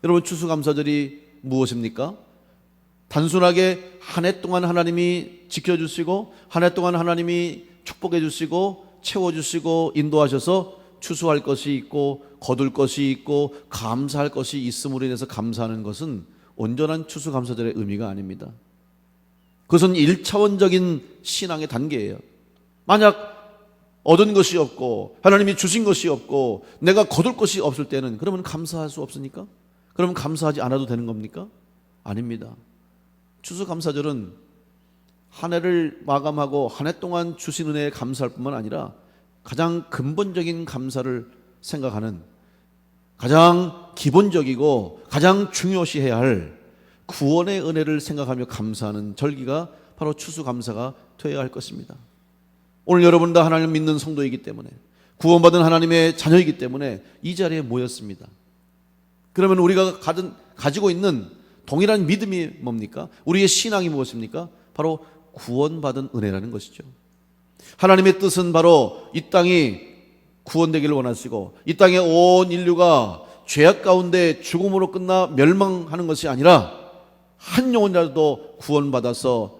여러분, 추수감사절이 무엇입니까? 단순하게 한 해 동안 하나님이 지켜주시고 한 해 동안 하나님이 축복해 주시고 채워주시고 인도하셔서 추수할 것이 있고 거둘 것이 있고 감사할 것이 있음으로 인해서 감사하는 것은 온전한 추수감사절의 의미가 아닙니다. 그것은 1차원적인 신앙의 단계예요. 만약 얻은 것이 없고 하나님이 주신 것이 없고 내가 거둘 것이 없을 때는 그러면 감사할 수 없습니까? 그러면 감사하지 않아도 되는 겁니까? 아닙니다. 추수감사절은 한 해를 마감하고 한 해 동안 주신 은혜에 감사할 뿐만 아니라 가장 근본적인 감사를 생각하는, 가장 기본적이고 가장 중요시해야 할 구원의 은혜를 생각하며 감사하는 절기가 바로 추수감사가 되어야 할 것입니다. 오늘 여러분 다 하나님을 믿는 성도이기 때문에, 구원받은 하나님의 자녀이기 때문에 이 자리에 모였습니다. 그러면 우리가 가지고 있는 동일한 믿음이 뭡니까? 우리의 신앙이 무엇입니까? 바로 구원받은 은혜라는 것이죠. 하나님의 뜻은 바로 이 땅이 구원되기를 원하시고 이 땅의 온 인류가 죄악 가운데 죽음으로 끝나 멸망하는 것이 아니라 한 영혼이라도 구원받아서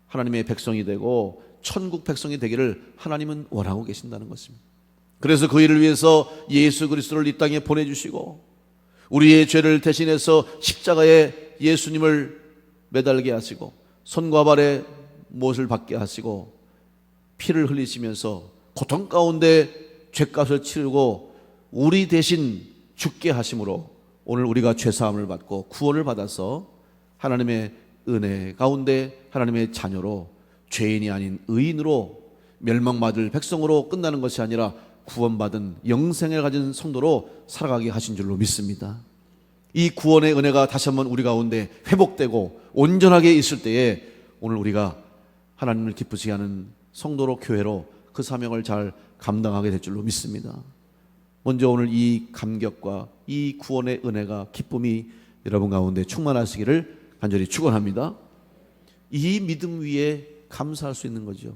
하나님의 백성이 되고 천국 백성이 되기를 하나님은 원하고 계신다는 것입니다. 그래서 그 일을 위해서 예수 그리스도를 이 땅에 보내주시고 우리의 죄를 대신해서 십자가에 예수님을 매달게 하시고 손과 발에 못을 받게 하시고 피를 흘리시면서 고통 가운데 죄값을 치르고 우리 대신 죽게 하심으로 오늘 우리가 죄사함을 받고 구원을 받아서 하나님의 은혜 가운데 하나님의 자녀로, 죄인이 아닌 의인으로, 멸망받을 백성으로 끝나는 것이 아니라 구원받은 영생을 가진 성도로 살아가게 하신 줄로 믿습니다. 이 구원의 은혜가 다시 한번 우리 가운데 회복되고 온전하게 있을 때에 오늘 우리가 하나님을 기쁘시게 하는 성도로, 교회로 그 사명을 잘 감당하게 될 줄로 믿습니다. 먼저 오늘 이 감격과 이 구원의 은혜가, 기쁨이 여러분 가운데 충만하시기를 간절히 축원합니다. 이 믿음 위에 감사할 수 있는 거죠.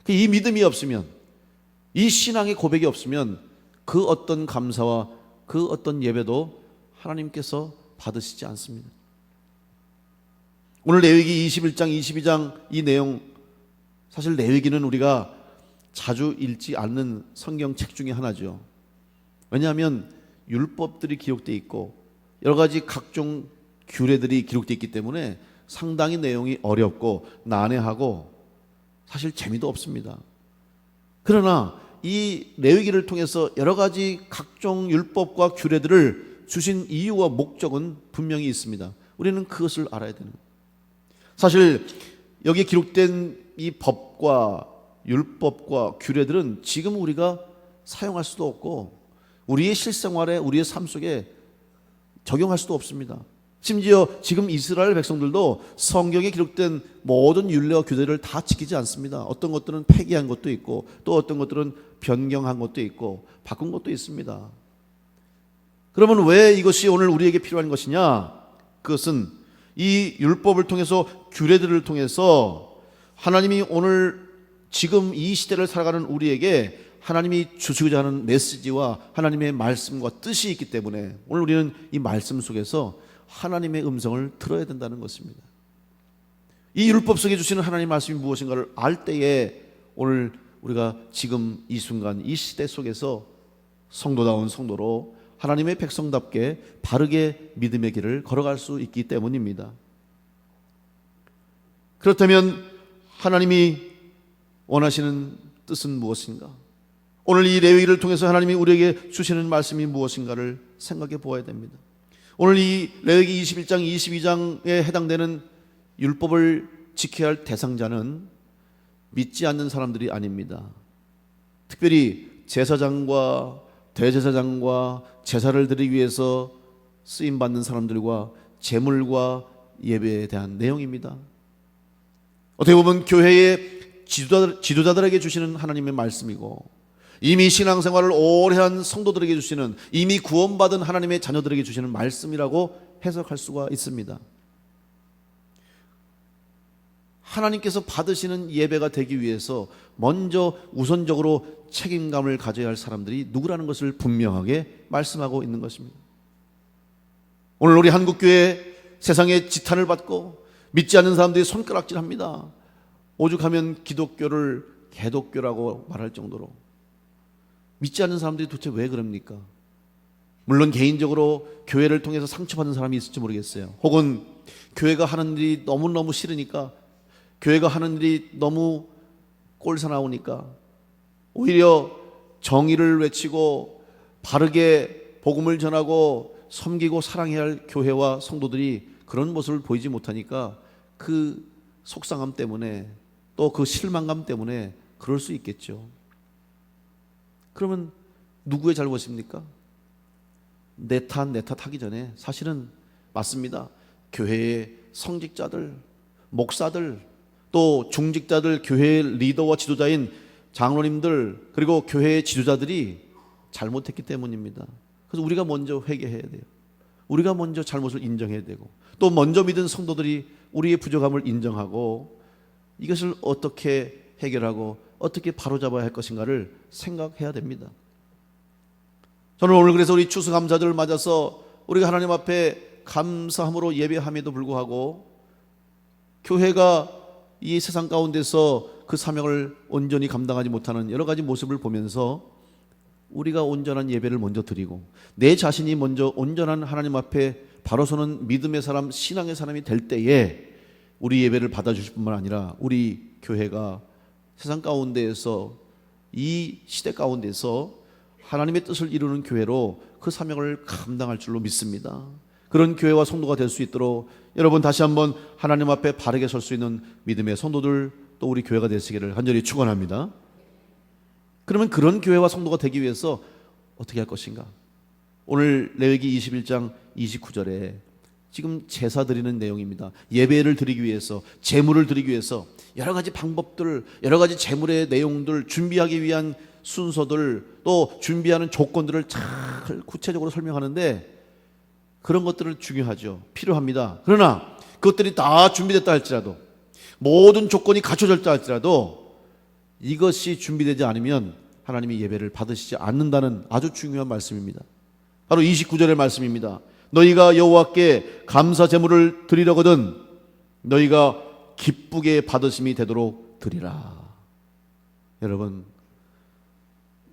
이 믿음이 없으면, 이 신앙의 고백이 없으면 그 어떤 감사와 그 어떤 예배도 하나님께서 받으시지 않습니다. 오늘 레위기 21장, 22장 이 내용, 사실 레위기는 우리가 자주 읽지 않는 성경책 중에 하나죠. 왜냐하면 율법들이 기록되어 있고 여러 가지 각종 규례들이 기록되어 있기 때문에 상당히 내용이 어렵고 난해하고 사실 재미도 없습니다. 그러나 이 레위기를 통해서 여러 가지 각종 율법과 규례들을 주신 이유와 목적은 분명히 있습니다. 우리는 그것을 알아야 되는 거예요. 사실 여기에 기록된 이 법과 율법과 규례들은 지금 우리가 사용할 수도 없고 우리의 실생활에, 우리의 삶 속에 적용할 수도 없습니다. 심지어 지금 이스라엘 백성들도 성경에 기록된 모든 율례와 규례를 다 지키지 않습니다. 어떤 것들은 폐기한 것도 있고 또 어떤 것들은 변경한 것도 있고 바꾼 것도 있습니다. 그러면 왜 이것이 오늘 우리에게 필요한 것이냐? 그것은 이 율법을 통해서, 규례들을 통해서 하나님이 오늘 지금 이 시대를 살아가는 우리에게 하나님이 주시고자 하는 메시지와 하나님의 말씀과 뜻이 있기 때문에 오늘 우리는 이 말씀 속에서 하나님의 음성을 들어야 된다는 것입니다. 이 율법 속에 주시는 하나님의 말씀이 무엇인가를 알 때에 오늘 우리가 지금 이 순간 이 시대 속에서 성도다운 성도로 하나님의 백성답게 바르게 믿음의 길을 걸어갈 수 있기 때문입니다. 그렇다면 하나님이 원하시는 뜻은 무엇인가? 오늘 이 레위기를 통해서 하나님이 우리에게 주시는 말씀이 무엇인가를 생각해 보아야 됩니다. 오늘 이 레위기 21장, 22장에 해당되는 율법을 지켜야 할 대상자는 믿지 않는 사람들이 아닙니다. 특별히 제사장과 대제사장과 제사를 드리기 위해서 쓰임받는 사람들과 제물과 예배에 대한 내용입니다. 어떻게 보면 교회의 지도자들에게 주시는 하나님의 말씀이고 이미 신앙생활을 오래 한 성도들에게 주시는, 이미 구원받은 하나님의 자녀들에게 주시는 말씀이라고 해석할 수가 있습니다. 하나님께서 받으시는 예배가 되기 위해서 먼저 우선적으로 책임감을 가져야 할 사람들이 누구라는 것을 분명하게 말씀하고 있는 것입니다. 오늘 우리 한국교회 세상의 지탄을 받고 믿지 않는 사람들이 손가락질합니다. 오죽하면 기독교를 개독교라고 말할 정도로. 믿지 않는 사람들이 도대체 왜 그럽니까? 물론 개인적으로 교회를 통해서 상처받는 사람이 있을지 모르겠어요. 혹은 교회가 하는 일이 너무너무 싫으니까, 교회가 하는 일이 너무 꼴사나오니까 오히려 정의를 외치고 바르게 복음을 전하고 섬기고 사랑해야 할 교회와 성도들이 그런 모습을 보이지 못하니까 그 속상함 때문에, 또 그 실망감 때문에 그럴 수 있겠죠. 그러면 누구의 잘못입니까? 내 탓 하기 전에 사실은 맞습니다. 교회의 성직자들, 목사들, 또 중직자들, 교회의 리더와 지도자인 장로님들, 그리고 교회의 지도자들이 잘못했기 때문입니다. 그래서 우리가 먼저 회개해야 돼요. 우리가 먼저 잘못을 인정해야 되고, 또 먼저 믿은 성도들이 우리의 부족함을 인정하고 이것을 어떻게 해결하고 어떻게 바로잡아야 할 것인가를 생각해야 됩니다. 저는 오늘 그래서 우리 추수감사절을 맞아서 우리가 하나님 앞에 감사함으로 예배함에도 불구하고 교회가 이 세상 가운데서 그 사명을 온전히 감당하지 못하는 여러 가지 모습을 보면서 우리가 온전한 예배를 먼저 드리고 내 자신이 먼저 온전한 하나님 앞에 바로 서는 믿음의 사람, 신앙의 사람이 될 때에 우리 예배를 받아주실 뿐만 아니라 우리 교회가 세상 가운데에서, 이 시대 가운데서 하나님의 뜻을 이루는 교회로 그 사명을 감당할 줄로 믿습니다. 그런 교회와 성도가 될 수 있도록 여러분 다시 한번 하나님 앞에 바르게 설 수 있는 믿음의 성도들, 또 우리 교회가 되시기를 간절히 축원합니다. 그러면 그런 교회와 성도가 되기 위해서 어떻게 할 것인가? 오늘 레위기 21장 29절에 지금 제사 드리는 내용입니다. 예배를 드리기 위해서, 제물을 드리기 위해서 여러 가지 방법들, 여러 가지 제물의 내용들, 준비하기 위한 순서들, 또 준비하는 조건들을 잘 구체적으로 설명하는데, 그런 것들은 중요하죠. 필요합니다. 그러나 그것들이 다 준비됐다 할지라도, 모든 조건이 갖춰졌다 할지라도 이것이 준비되지 않으면 하나님이 예배를 받으시지 않는다는 아주 중요한 말씀입니다. 바로 29절의 말씀입니다. 너희가 여호와께 감사 제물을 드리려거든 너희가 기쁘게 받으심이 되도록 드리라. 여러분,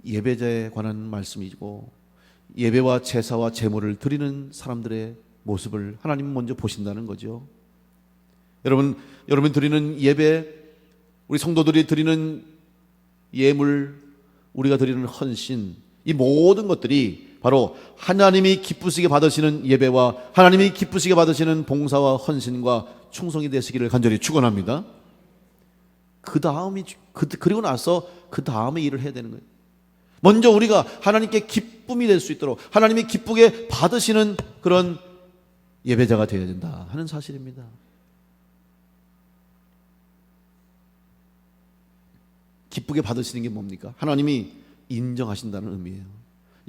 예배자에 관한 말씀이고 예배와 제사와 제물을 드리는 사람들의 모습을 하나님은 먼저 보신다는 거죠. 여러분 드리는 예배, 우리 성도들이 드리는 예물, 우리가 드리는 헌신, 이 모든 것들이 바로 하나님이 기쁘시게 받으시는 예배와 하나님이 기쁘시게 받으시는 봉사와 헌신과 충성이 되시기를 간절히 축원합니다. 그리고 나서 그 다음에 일을 해야 되는 거예요. 먼저 우리가 하나님께 기쁨이 될 수 있도록 하나님이 기쁘게 받으시는 그런 예배자가 되어야 된다 하는 사실입니다. 기쁘게 받으시는 게 뭡니까? 하나님이 인정하신다는 의미예요.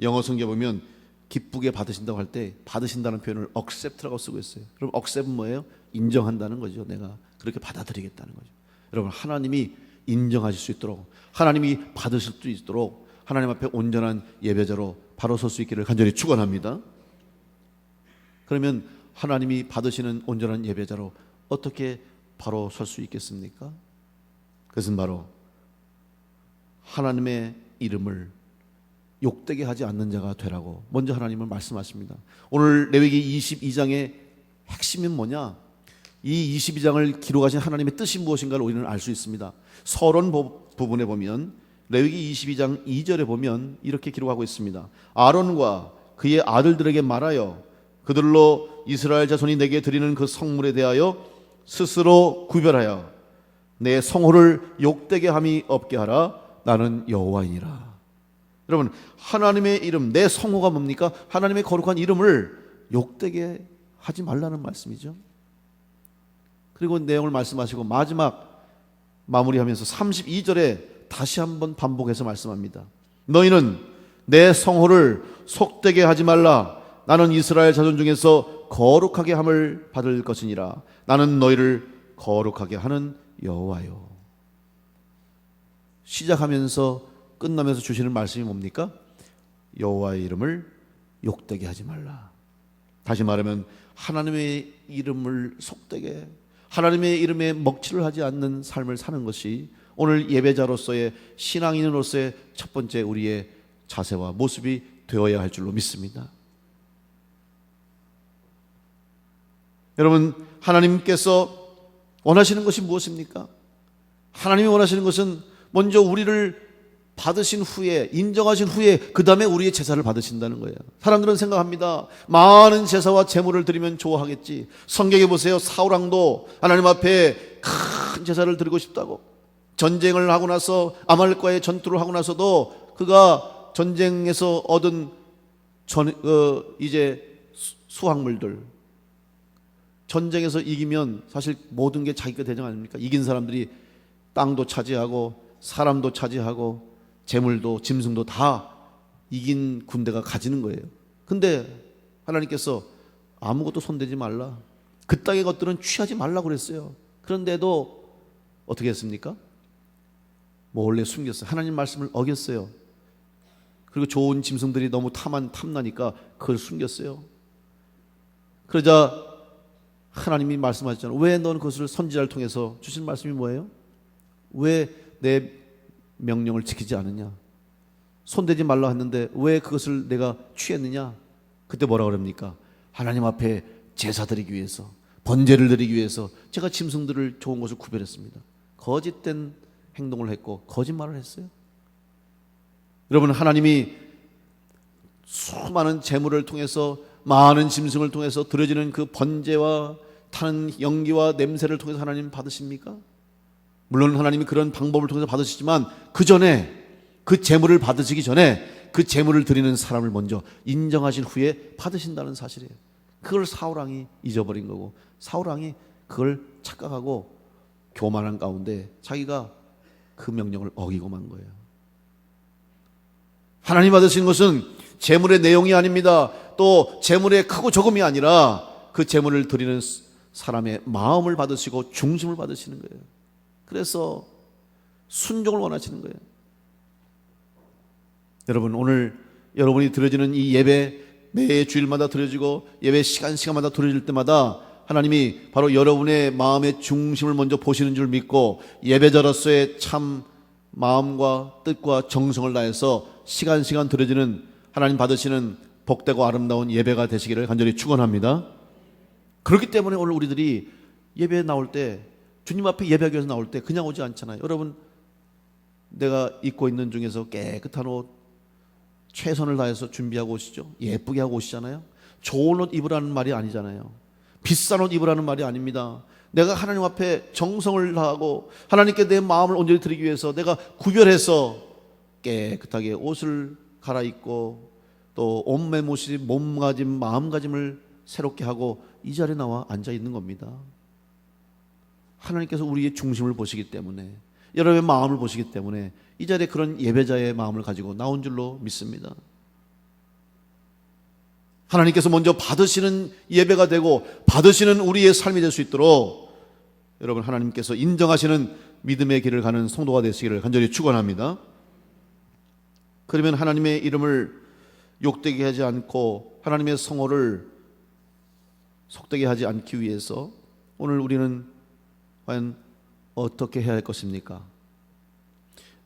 영어 성경에 보면 기쁘게 받으신다고 할 때 받으신다는 표현을 accept라고 쓰고 있어요. 그럼 accept는 뭐예요? 인정한다는 거죠. 내가 그렇게 받아들이겠다는 거죠. 여러분, 하나님이 인정하실 수 있도록, 하나님이 받으실 수 있도록 하나님 앞에 온전한 예배자로 바로 설 수 있기를 간절히 축원합니다. 그러면 하나님이 받으시는 온전한 예배자로 어떻게 바로 설 수 있겠습니까? 그것은 바로 하나님의 이름을 욕되게 하지 않는 자가 되라고 먼저 하나님은 말씀하십니다. 오늘 레위기 22장의 핵심은 뭐냐? 이 22장을 기록하신 하나님의 뜻이 무엇인가를 우리는 알 수 있습니다. 서론 부분에 보면 레위기 22장 2절에 보면 이렇게 기록하고 있습니다. 아론과 그의 아들들에게 말하여 그들로 이스라엘 자손이 내게 드리는 그 성물에 대하여 스스로 구별하여 내 성호를 욕되게 함이 없게 하라. 나는 여호와이니라. 여러분, 하나님의 이름, 내 성호가 뭡니까? 하나님의 거룩한 이름을 욕되게 하지 말라는 말씀이죠. 그리고 내용을 말씀하시고 마지막 마무리하면서 32절에 다시 한번 반복해서 말씀합니다. 너희는 내 성호를 속되게 하지 말라. 나는 이스라엘 자손 중에서 거룩하게 함을 받을 것이니라. 나는 너희를 거룩하게 하는 여호와요. 시작하면서 끝나면서 주시는 말씀이 뭡니까? 여호와의 이름을 욕되게 하지 말라. 다시 말하면 하나님의 이름을 속되게, 하나님의 이름에 먹칠을 하지 않는 삶을 사는 것이 오늘 예배자로서의, 신앙인으로서의 첫 번째 우리의 자세와 모습이 되어야 할 줄로 믿습니다. 여러분, 하나님께서 원하시는 것이 무엇입니까? 하나님이 원하시는 것은 먼저 우리를 받으신 후에, 인정하신 후에 그 다음에 우리의 제사를 받으신다는 거예요. 사람들은 생각합니다. 많은 제사와 제물을 드리면 좋아하겠지. 성경에 보세요. 사울왕도 하나님 앞에 큰 제사를 드리고 싶다고, 전쟁을 하고 나서 아말렉과의 전투를 하고 나서도 그가 전쟁에서 얻은 이제 수확물들, 전쟁에서 이기면 사실 모든 게 자기가 되는 거 아닙니까? 이긴 사람들이 땅도 차지하고 사람도 차지하고 재물도 짐승도 다 이긴 군대가 가지는 거예요. 근데 하나님께서 아무것도 손대지 말라, 그 땅의 것들은 취하지 말라고 그랬어요. 그런데도 어떻게 했습니까? 몰래 숨겼어요. 하나님 말씀을 어겼어요. 그리고 좋은 짐승들이 너무 탐나니까 그걸 숨겼어요. 그러자 하나님이 말씀하셨잖아요. 왜 넌 그것을 선지자를 통해서 주신 말씀이 뭐예요? 왜 내 명령을 지키지 않느냐? 손대지 말라 했는데 왜 그것을 내가 취했느냐? 그때 뭐라 그럽니까? 하나님 앞에 제사 드리기 위해서, 번제를 드리기 위해서 제가 짐승들을 좋은 것을 구별했습니다. 거짓된 행동을 했고 거짓말을 했어요. 여러분, 하나님이 수많은 제물을 통해서, 많은 짐승을 통해서 드려지는 그 번제와 타는 연기와 냄새를 통해서 하나님 받으십니까? 물론 하나님이 그런 방법을 통해서 받으시지만 그 전에, 그 제물을 받으시기 전에 그 제물을 드리는 사람을 먼저 인정하신 후에 받으신다는 사실이에요. 그걸 사울왕이 잊어버린 거고, 사울왕이 그걸 착각하고 교만한 가운데 자기가 그 명령을 어기고 만 거예요. 하나님 받으신 것은 제물의 내용이 아닙니다. 또 제물의 크고 적음이 아니라 그 제물을 드리는 사람의 마음을 받으시고 중심을 받으시는 거예요. 그래서 순종을 원하시는 거예요. 여러분, 오늘 여러분이 드려지는 이 예배, 매 주일마다 드려지고 예배 시간마다 드려질 때마다 하나님이 바로 여러분의 마음의 중심을 먼저 보시는 줄 믿고 예배자로서의 참 마음과 뜻과 정성을 다해서 시간 드려지는, 하나님 받으시는 복되고 아름다운 예배가 되시기를 간절히 축원합니다. 그렇기 때문에 오늘 우리들이 예배에 나올 때, 주님 앞에 예배하기 위해서 나올 때 그냥 오지 않잖아요. 여러분, 내가 입고 있는 중에서 깨끗한 옷 최선을 다해서 준비하고 오시죠. 예쁘게 하고 오시잖아요. 좋은 옷 입으라는 말이 아니잖아요. 비싼 옷 입으라는 말이 아닙니다. 내가 하나님 앞에 정성을 다하고 하나님께 내 마음을 온전히 드리기 위해서 내가 구별해서 깨끗하게 옷을 갈아입고 또 옷매무시, 몸가짐, 마음가짐을 새롭게 하고 이 자리에 나와 앉아 있는 겁니다. 하나님께서 우리의 중심을 보시기 때문에, 여러분의 마음을 보시기 때문에 이 자리에 그런 예배자의 마음을 가지고 나온 줄로 믿습니다. 하나님께서 먼저 받으시는 예배가 되고 받으시는 우리의 삶이 될 수 있도록 여러분, 하나님께서 인정하시는 믿음의 길을 가는 성도가 되시기를 간절히 축원합니다. 그러면 하나님의 이름을 욕되게 하지 않고 하나님의 성호를 속되게 하지 않기 위해서 오늘 우리는 과연 어떻게 해야 할 것입니까?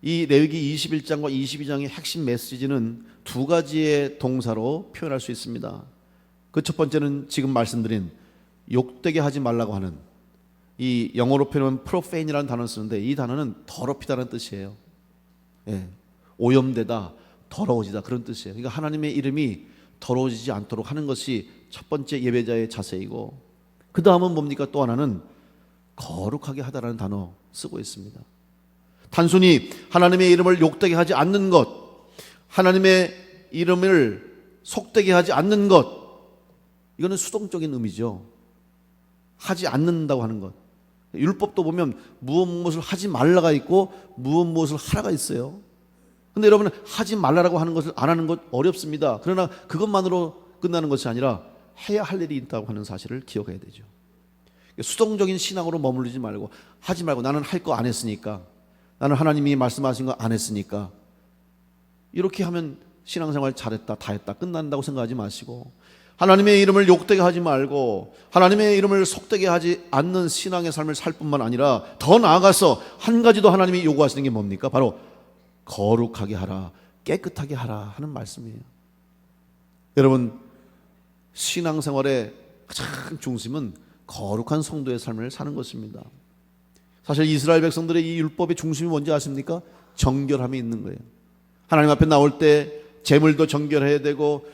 이 레위기 21장과 22장의 핵심 메시지는 두 가지의 동사로 표현할 수 있습니다. 그 첫 번째는 지금 말씀드린 욕되게 하지 말라고 하는, 이 영어로 표현하면 profane이라는 단어를 쓰는데 이 단어는 더럽히다는 뜻이에요. 오염되다, 더러워지다, 그런 뜻이에요. 그러니까 하나님의 이름이 더러워지지 않도록 하는 것이 첫 번째 예배자의 자세이고, 그 다음은 뭡니까? 또 하나는 거룩하게 하다라는 단어 쓰고 있습니다. 단순히 하나님의 이름을 욕되게 하지 않는 것, 하나님의 이름을 속되게 하지 않는 것, 이거는 수동적인 의미죠. 하지 않는다고 하는 것. 율법도 보면 무엇을 하지 말라가 있고 무엇을 하라가 있어요. 근데 여러분, 하지 말라라고 하는 것을 안 하는 것 어렵습니다. 그러나 그것만으로 끝나는 것이 아니라 해야 할 일이 있다고 하는 사실을 기억해야 되죠. 수동적인 신앙으로 머무르지 말고, 하지 말고 나는 할 거 안 했으니까, 나는 하나님이 말씀하신 거 안 했으니까, 이렇게 하면 신앙생활 잘했다, 다 했다, 끝난다고 생각하지 마시고, 하나님의 이름을 욕되게 하지 말고 하나님의 이름을 속되게 하지 않는 신앙의 삶을 살 뿐만 아니라 더 나아가서 한 가지 더 하나님이 요구하시는 게 뭡니까? 바로 거룩하게 하라, 깨끗하게 하라 하는 말씀이에요. 여러분, 신앙생활의 가장 중심은 거룩한 성도의 삶을 사는 것입니다. 사실 이스라엘 백성들의 이 율법의 중심이 뭔지 아십니까? 정결함이 있는 거예요. 하나님 앞에 나올 때 제물도 정결해야 되고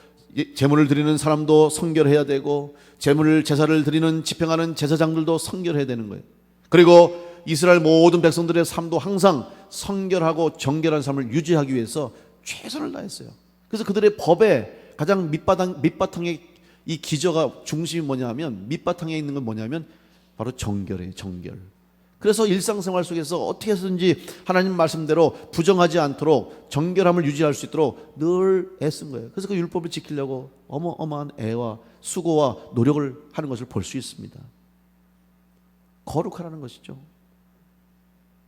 제물을 드리는 사람도 성결해야 되고 제사를 드리는 집행하는 제사장들도 성결해야 되는 거예요. 그리고 이스라엘 모든 백성들의 삶도 항상 성결하고 정결한 삶을 유지하기 위해서 최선을 다했어요. 그래서 그들의 법의 가장 밑바탕의 이 기저가 중심이 뭐냐면, 밑바탕에 있는 건 뭐냐면 바로 정결이에요. 정결. 그래서 일상생활 속에서 어떻게 해서든지 하나님 말씀대로 부정하지 않도록 정결함을 유지할 수 있도록 늘 애쓴 거예요. 그래서 그 율법을 지키려고 어마어마한 애와 수고와 노력을 하는 것을 볼 수 있습니다. 거룩하라는 것이죠.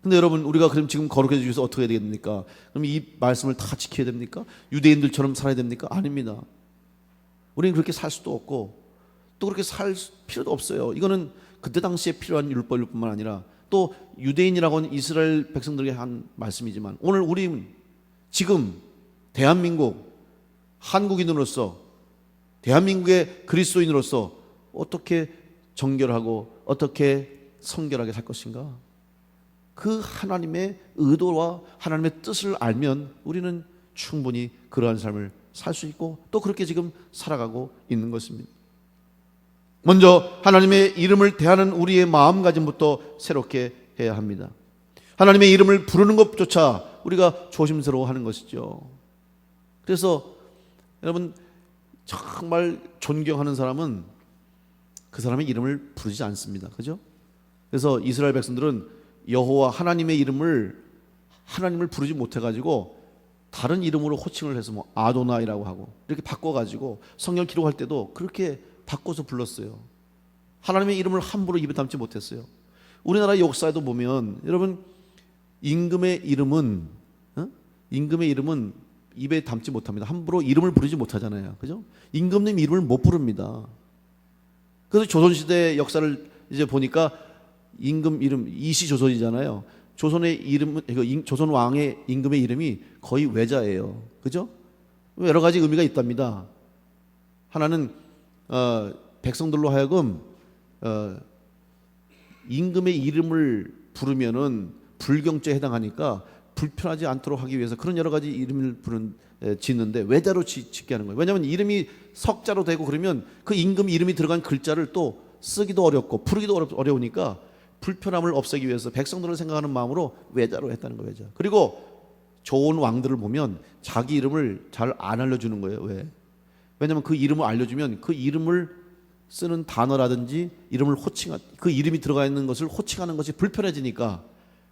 근데 여러분, 우리가 그럼 지금 거룩해지기 위해서 어떻게 해야 됩니까? 그럼 이 말씀을 다 지켜야 됩니까? 유대인들처럼 살아야 됩니까? 아닙니다. 우리는 그렇게 살 수도 없고 또 그렇게 살 필요도 없어요. 이거는 그때 당시에 필요한 율법일 뿐만 아니라 또 유대인이라고 하는 이스라엘 백성들에게 한 말씀이지만, 오늘 우리는 지금 대한민국 한국인으로서, 대한민국의 그리스도인으로서 어떻게 정결하고 어떻게 성결하게 살 것인가? 그 하나님의 의도와 하나님의 뜻을 알면 우리는 충분히 그러한 삶을 살 수 있고 또 그렇게 지금 살아가고 있는 것입니다. 먼저 하나님의 이름을 대하는 우리의 마음가짐부터 새롭게 해야 합니다. 하나님의 이름을 부르는 것조차 우리가 조심스러워하는 것이죠. 그래서 여러분, 정말 존경하는 사람은 그 사람의 이름을 부르지 않습니다. 그죠? 그래서 이스라엘 백성들은 여호와 하나님의 이름을 부르지 못해가지고 다른 이름으로 호칭을 해서 뭐 아도나이라고 하고 이렇게 바꿔가지고 성경 기록할 때도 그렇게 바꿔서 불렀어요. 하나님의 이름을 함부로 입에 담지 못했어요. 우리나라 역사에도 보면 여러분, 임금의 이름은 입에 담지 못합니다. 함부로 이름을 부르지 못하잖아요. 그죠? 임금님 이름을 못 부릅니다. 그래서 조선시대 역사를 이제 보니까 임금 이름 이시조선이잖아요. 조선의 이름은, 조선 왕의 임금의 이름이 거의 외자예요. 그죠? 여러 가지 의미가 있답니다. 하나는 백성들로 하여금 임금의 이름을 부르면은 불경죄에 해당하니까 불편하지 않도록 하기 위해서 그런 여러 가지 이름을 짓는데 외자로 짓게 하는 거예요. 왜냐하면 이름이 석자로 되고 그러면 그 임금 이름이 들어간 글자를 또 쓰기도 어렵고 부르기도 어려우니까 불편함을 없애기 위해서 백성들을 생각하는 마음으로 외자로 했다는 거예요. 외자. 그리고 좋은 왕들을 보면 자기 이름을 잘 안 알려주는 거예요. 왜? 왜냐하면 그 이름을 알려주면 그 이름을 쓰는 단어라든지 그 이름이 들어가 있는 것을 호칭하는 것이 불편해지니까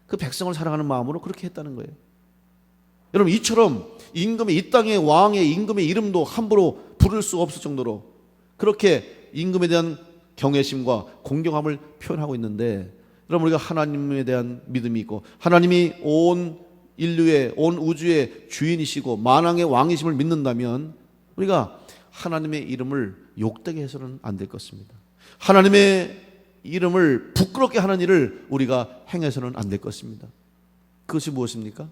그 백성을 사랑하는 마음으로 그렇게 했다는 거예요. 여러분, 이처럼 이 땅의 왕의 임금의 이름도 함부로 부를 수 없을 정도로 그렇게 임금에 대한 경외심과 공경함을 표현하고 있는데, 여러분, 우리가 하나님에 대한 믿음이 있고 하나님이 온 인류의, 온 우주의 주인이시고 만왕의 왕이심을 믿는다면 우리가 하나님의 이름을 욕되게 해서는 안 될 것입니다. 하나님의 이름을 부끄럽게 하는 일을 우리가 행해서는 안 될 것입니다. 그것이 무엇입니까?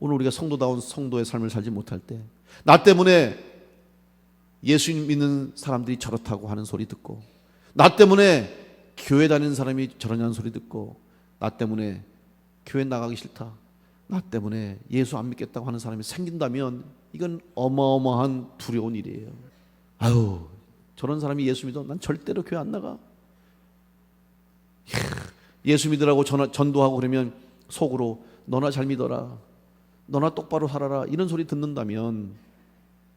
오늘 우리가 성도다운 성도의 삶을 살지 못할 때, 나 때문에 예수님 믿는 사람들이 저렇다고 하는 소리 듣고, 나 때문에 교회 다니는 사람이 저러냐는 소리 듣고, 나 때문에 교회 나가기 싫다, 나 때문에 예수 안 믿겠다고 하는 사람이 생긴다면 이건 어마어마한 두려운 일이에요. 아유, 저런 사람이 예수 믿어? 난 절대로 교회 안 나가. 예수 믿으라고 전도하고 그러면 속으로 너나 잘 믿어라, 너나 똑바로 살아라, 이런 소리 듣는다면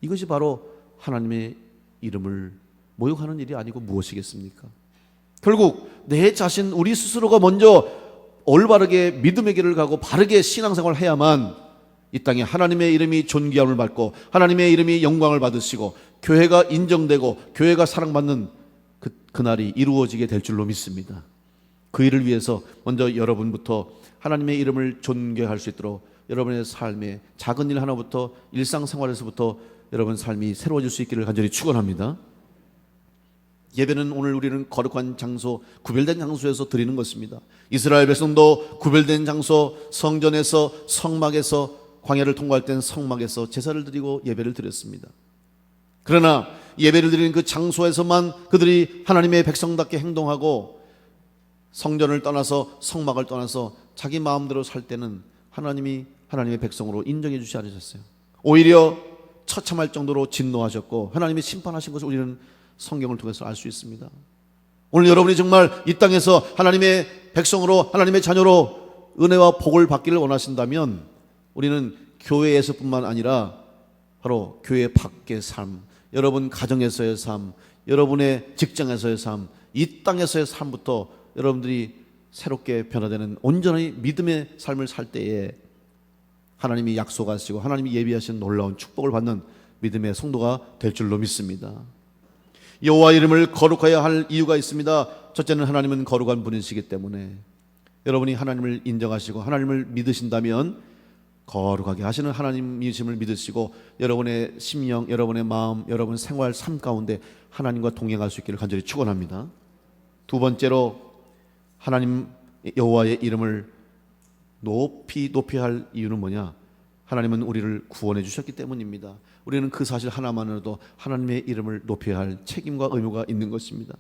이것이 바로 하나님의 이름을 모욕하는 일이 아니고 무엇이겠습니까? 결국 내 자신, 우리 스스로가 먼저 올바르게 믿음의 길을 가고 바르게 신앙생활을 해야만 이 땅에 하나님의 이름이 존귀함을 받고 하나님의 이름이 영광을 받으시고 교회가 인정되고 교회가 사랑받는 그날이 이루어지게 될 줄로 믿습니다. 그 일을 위해서 먼저 여러분부터 하나님의 이름을 존귀할 수 있도록 여러분의 삶에 작은 일 하나부터 일상생활에서부터 여러분 삶이 새로워질 수 있기를 간절히 축원합니다. 예배는 오늘 우리는 거룩한 장소, 구별된 장소에서 드리는 것입니다. 이스라엘 백성도 구별된 장소, 성전에서, 성막에서, 광야를 통과할 땐 성막에서 제사를 드리고 예배를 드렸습니다. 그러나 예배를 드리는 그 장소에서만 그들이 하나님의 백성답게 행동하고 성전을 떠나서 성막을 떠나서 자기 마음대로 살 때는 하나님이 하나님의 백성으로 인정해 주지 않으셨어요. 오히려 처참할 정도로 진노하셨고 하나님이 심판하신 것을 우리는 성경을 통해서 알 수 있습니다. 오늘 여러분이 정말 이 땅에서 하나님의 백성으로, 하나님의 자녀로 은혜와 복을 받기를 원하신다면 우리는 교회에서뿐만 아니라 바로 교회 밖의 삶, 여러분 가정에서의 삶, 여러분의 직장에서의 삶, 이 땅에서의 삶부터 여러분들이 새롭게 변화되는 온전히 믿음의 삶을 살 때에 하나님이 약속하시고 하나님이 예비하신 놀라운 축복을 받는 믿음의 성도가 될 줄로 믿습니다. 여호와 이름을 거룩하여 할 이유가 있습니다. 첫째는 하나님은 거룩한 분이시기 때문에 여러분이 하나님을 인정하시고 하나님을 믿으신다면 거룩하게 하시는 하나님이심을 믿으시고 여러분의 심령, 여러분의 마음, 여러분 생활, 삶 가운데 하나님과 동행할 수 있기를 간절히 축원합니다. 두 번째로 하나님 여호와의 이름을 높이 할 이유는 뭐냐? 하나님은 우리를 구원해 주셨기 때문입니다. 우리는 그 사실 하나만으로도 하나님의 이름을 높여야 할 책임과 의무가 있는 것입니다.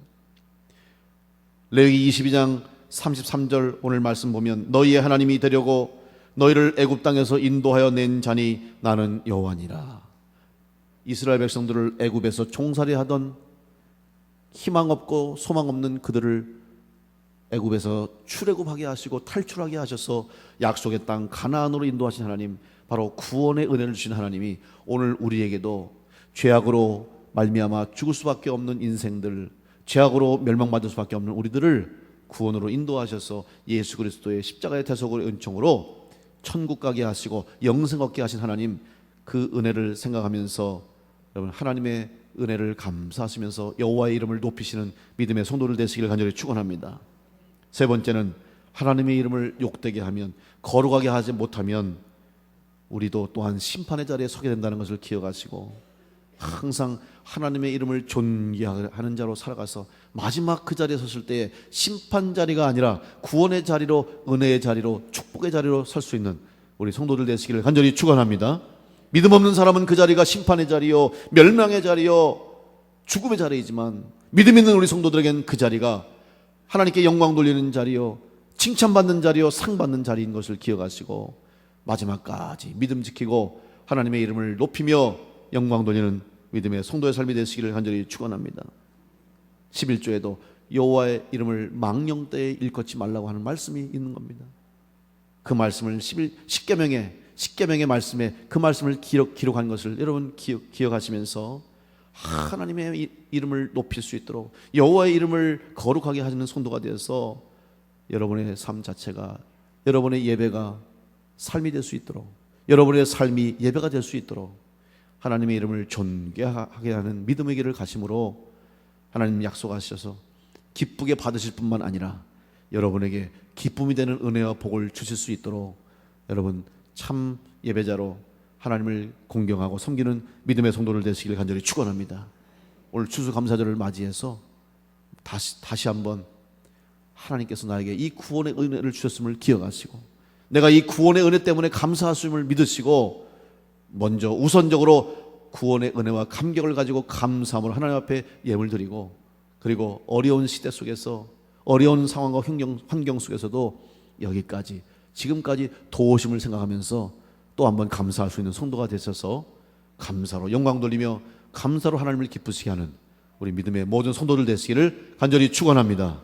레위기 22장 33절 오늘 말씀 보면 너희의 하나님이 되려고 너희를 애굽 땅에서 인도하여 낸 자니 나는 여호와니라. 이스라엘 백성들을 애굽에서 종살이하던 희망 없고 소망 없는 그들을 애굽에서 출애굽하게 하시고 탈출하게 하셔서 약속의 땅 가나안으로 인도하신 하나님, 바로 구원의 은혜를 주신 하나님이 오늘 우리에게도 죄악으로 말미암아 죽을 수밖에 없는 인생들, 죄악으로 멸망받을 수밖에 없는 우리들을 구원으로 인도하셔서 예수 그리스도의 십자가의 대속의 은총으로 천국 가게 하시고 영생 얻게 하신 하나님, 그 은혜를 생각하면서 여러분 하나님의 은혜를 감사하시면서 여호와의 이름을 높이시는 믿음의 성도들 되시기를 간절히 축원합니다. 세 번째는 하나님의 이름을 욕되게 하면, 거룩하게 하지 못하면 우리도 또한 심판의 자리에 서게 된다는 것을 기억하시고 항상 하나님의 이름을 존귀하는 자로 살아가서 마지막 그 자리에 섰을 때에 심판 자리가 아니라 구원의 자리로, 은혜의 자리로, 축복의 자리로 설 수 있는 우리 성도들 되시기를 간절히 축원합니다. 믿음 없는 사람은 그 자리가 심판의 자리요, 멸망의 자리요, 죽음의 자리이지만 믿음 있는 우리 성도들에게는 그 자리가 하나님께 영광 돌리는 자리요, 칭찬받는 자리요, 상 받는 자리인 것을 기억하시고 마지막까지 믿음 지키고 하나님의 이름을 높이며 영광 돌리는 믿음의 성도의 삶이 되시기를 간절히 축원합니다. 11조에도 여호와의 이름을 망령되이 일컫지 말라고 하는 말씀이 있는 겁니다. 그 말씀을 10계명의 말씀에 그 말씀을 기록한 것을 여러분 기억하시면서 하나님의 이름을 높일 수 있도록 여호와의 이름을 거룩하게 하시는 성도가 되어서 여러분의 삶 자체가, 여러분의 예배가 삶이 될 수 있도록, 여러분의 삶이 예배가 될 수 있도록 하나님의 이름을 존귀하게 하는 믿음의 길을 가심으로 하나님 약속하셔서 기쁘게 받으실 뿐만 아니라 여러분에게 기쁨이 되는 은혜와 복을 주실 수 있도록 여러분 참 예배자로 하나님을 공경하고 섬기는 믿음의 성도를 되시기를 간절히 축원합니다. 오늘 추수감사절을 맞이해서 다시 한번 하나님께서 나에게 이 구원의 은혜를 주셨음을 기억하시고 내가 이 구원의 은혜 때문에 감사하심을 믿으시고 먼저 우선적으로 구원의 은혜와 감격을 가지고 감사함으로 하나님 앞에 예물 드리고, 그리고 어려운 시대 속에서 어려운 상황과 환경 속에서도 여기까지 지금까지 도우심을 생각하면서 또 한번 감사할 수 있는 성도가 되셔서 감사로 영광 돌리며 감사로 하나님을 기쁘시게 하는 우리 믿음의 모든 성도들 되시기를 간절히 축원합니다.